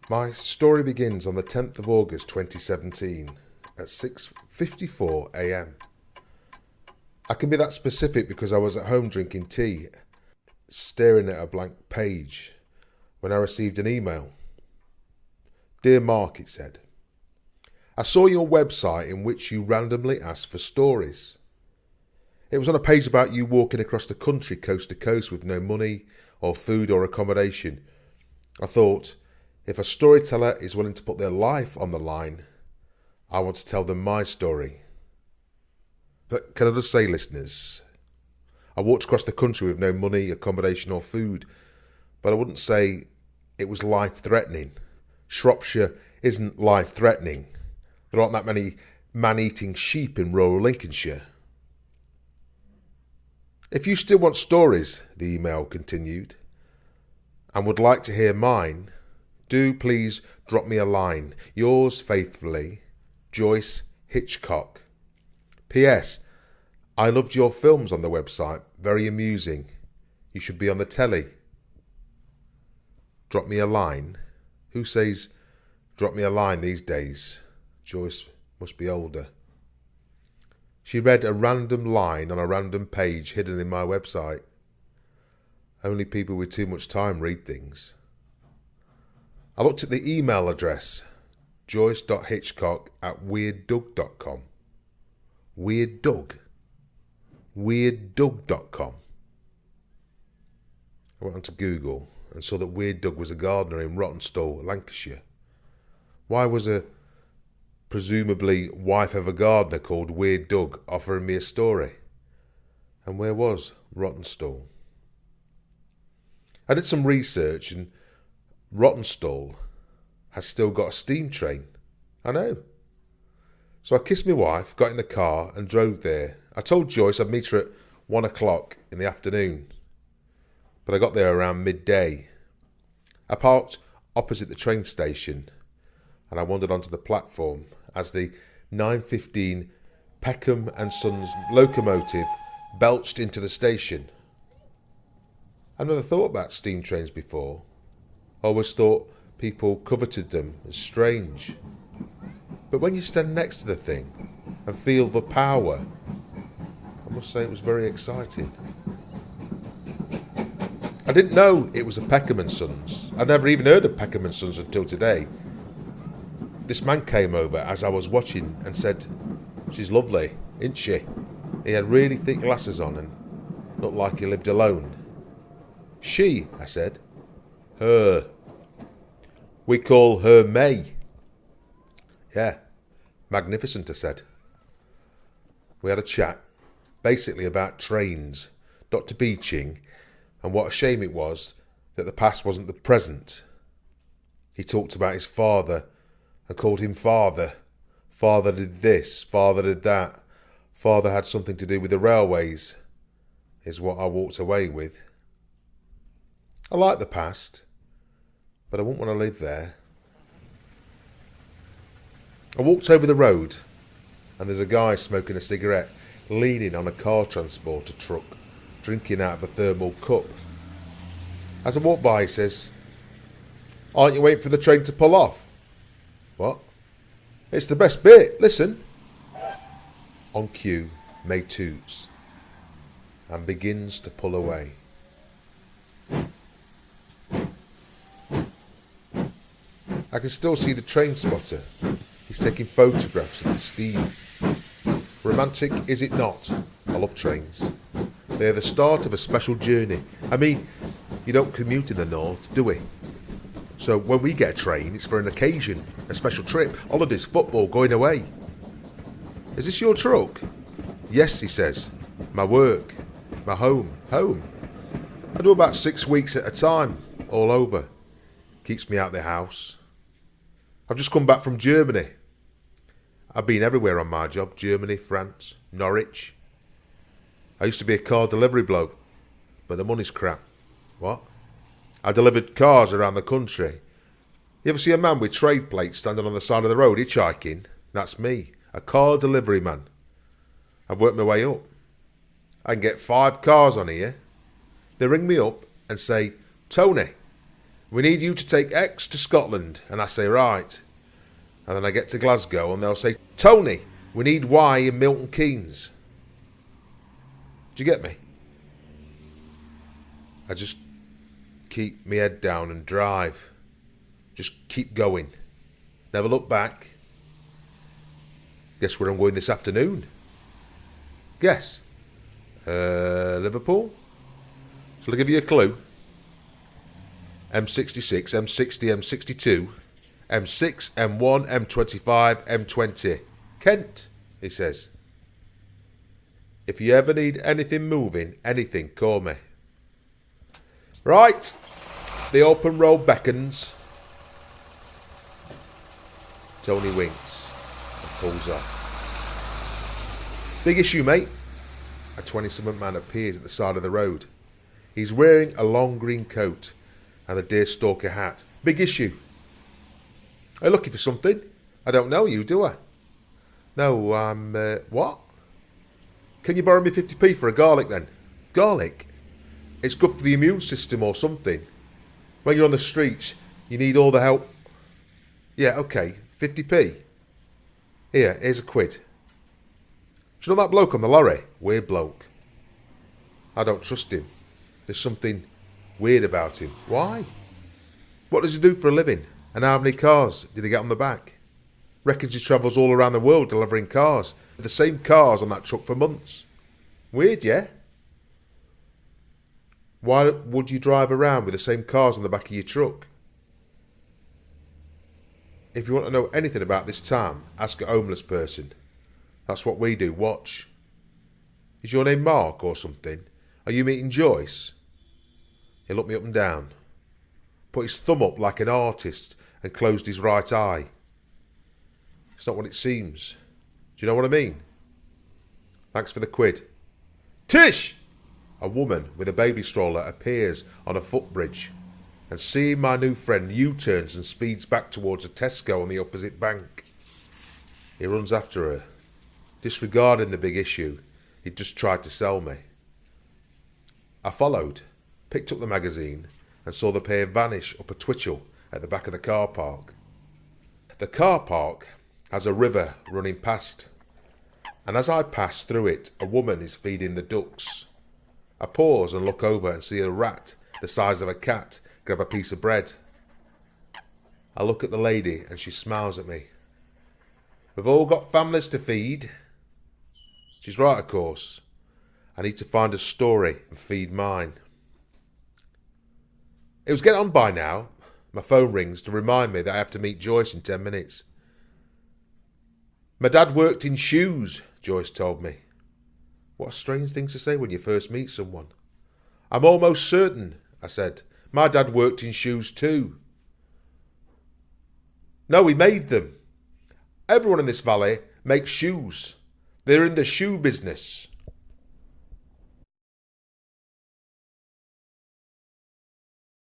My story begins on the 10th of August 2017 at 6:54 a.m. I can be that specific because I was at home drinking tea, staring at a blank page, when I received an email. Dear Mark, it said, I saw your website in which you randomly asked for stories. It was on a page about you walking across the country coast to coast with no money or food or accommodation. I thought, if a storyteller is willing to put their life on the line, I want to tell them my story. But can I just say, listeners, I walked across the country with no money, accommodation or food, but I wouldn't say it was life-threatening. Shropshire isn't life-threatening. There aren't that many man-eating sheep in rural Lincolnshire. If you still want stories, the email continued, and would like to hear mine, do please drop me a line. Yours faithfully, Joyce Hitchcock. P.S. I loved your films on the website. Very amusing. You should be on the telly. Drop me a line? Who says drop me a line these days? Joyce must be older. She read a random line on a random page hidden in my website. Only people with too much time read things. I looked at the email address, joyce.hitchcock@weirddoug.com. Weird Doug? Weirddoug.com. I went onto Google and saw that Weird Doug was a gardener in Rawtenstall, Lancashire. Why was a presumably wife of a gardener called Weird Doug offering me a story? And where was Rawtenstall? I did some research and Rawtenstall has still got a steam train. I know. So I kissed my wife, got in the car and drove there. I told Joyce I'd meet her at 1 o'clock in the afternoon, but I got there around midday. I parked opposite the train station and I wandered onto the platform as the 9:15 Peckham and Sons locomotive belched into the station. I never thought about steam trains before. I always thought people coveted them as strange. But when you stand next to the thing and feel the power, I must say it was very exciting. I didn't know it was a Peckham and Sons. I'd never even heard of Peckham and Sons until today. This man came over as I was watching and said, she's lovely, isn't she? He had really thick glasses on and looked like he lived alone. She, I said. Her. We call her May. Yeah, magnificent, I said. We had a chat, basically about trains, Dr. Beeching, and what a shame it was that the past wasn't the present. He talked about his father and called him father. Father did this, father did that. Father had something to do with the railways, is what I walked away with. I like the past, but I wouldn't want to live there. I walked over the road and there's a guy smoking a cigarette, leaning on a car transporter truck, drinking out of a thermal cup. As I walk by, he says, aren't you waiting for the train to pull off? What? It's the best bit, listen. On cue, May toots and begins to pull away. I can still see the train spotter. He's taking photographs of the steam. Romantic, is it not? I love trains. They're the start of a special journey. I mean, you don't commute in the north, do we? So when we get a train, it's for an occasion, a special trip, holidays, football, going away. Is this your truck? Yes, he says. My work, my home. I do about 6 weeks at a time, all over. Keeps me out the house. I've just come back from Germany. I've been everywhere on my job. Germany, France, Norwich. I used to be a car delivery bloke, but the money's crap. What? I delivered cars around the country. You ever see a man with trade plates standing on the side of the road hitchhiking? That's me, a car delivery man. I've worked my way up. I can get 5 cars on here. They ring me up and say, Tony, we need you to take X to Scotland. And I say, right. And then I get to Glasgow and they'll say, Tony, we need Y in Milton Keynes. Do you get me? I just keep my head down and drive. Just keep going. Never look back. Guess where I'm going this afternoon? Guess. Liverpool? Shall I give you a clue? M66, M60, M62, M6, M1, M25, M20. Kent, he says. If you ever need anything moving, anything, call me. Right. The open road beckons. Tony winks and pulls off. Big issue, mate. A 20-something man appears at the side of the road. He's wearing a long green coat and a deerstalker hat. Big issue. Are you looking for something? I don't know you, do I? No, I'm... what? Can you borrow me 50p for a garlic then? Garlic? It's good for the immune system or something. When you're on the streets, you need all the help. Yeah, okay. 50p. Here's a quid. Do you know that bloke on the lorry? Weird bloke. I don't trust him. There's something weird about him. Why? What does he do for a living? And how many cars did he get on the back? Reckons he travels all around the world delivering cars. The same cars on that truck for months. Weird, yeah? Why would you drive around with the same cars on the back of your truck? If you want to know anything about this town, ask a homeless person. That's what we do, watch. Is your name Mark or something? Are you meeting Joyce? He looked me up and down, put his thumb up like an artist and closed his right eye. It's not what it seems. Do you know what I mean? Thanks for the quid. Tish! A woman with a baby stroller appears on a footbridge and seeing my new friend U-turns and speeds back towards a Tesco on the opposite bank. He runs after her, disregarding the big issue he'd just tried to sell me. I followed, picked up the magazine and saw the pair vanish up a twitchell at the back of the car park. The car park has a river running past, and as I pass through it, a woman is feeding the ducks. I pause and look over and see a rat the size of a cat grab a piece of bread. I look at the lady and she smiles at me. We've all got families to feed. She's right, of course. I need to find a story and feed mine. It was getting on by now. My phone rings to remind me that I have to meet Joyce in 10 minutes. My dad worked in shoes, Joyce told me. What a strange thing to say when you first meet someone. I'm almost certain, I said. My dad worked in shoes too. No, he made them. Everyone in this valley makes shoes. They're in the shoe business.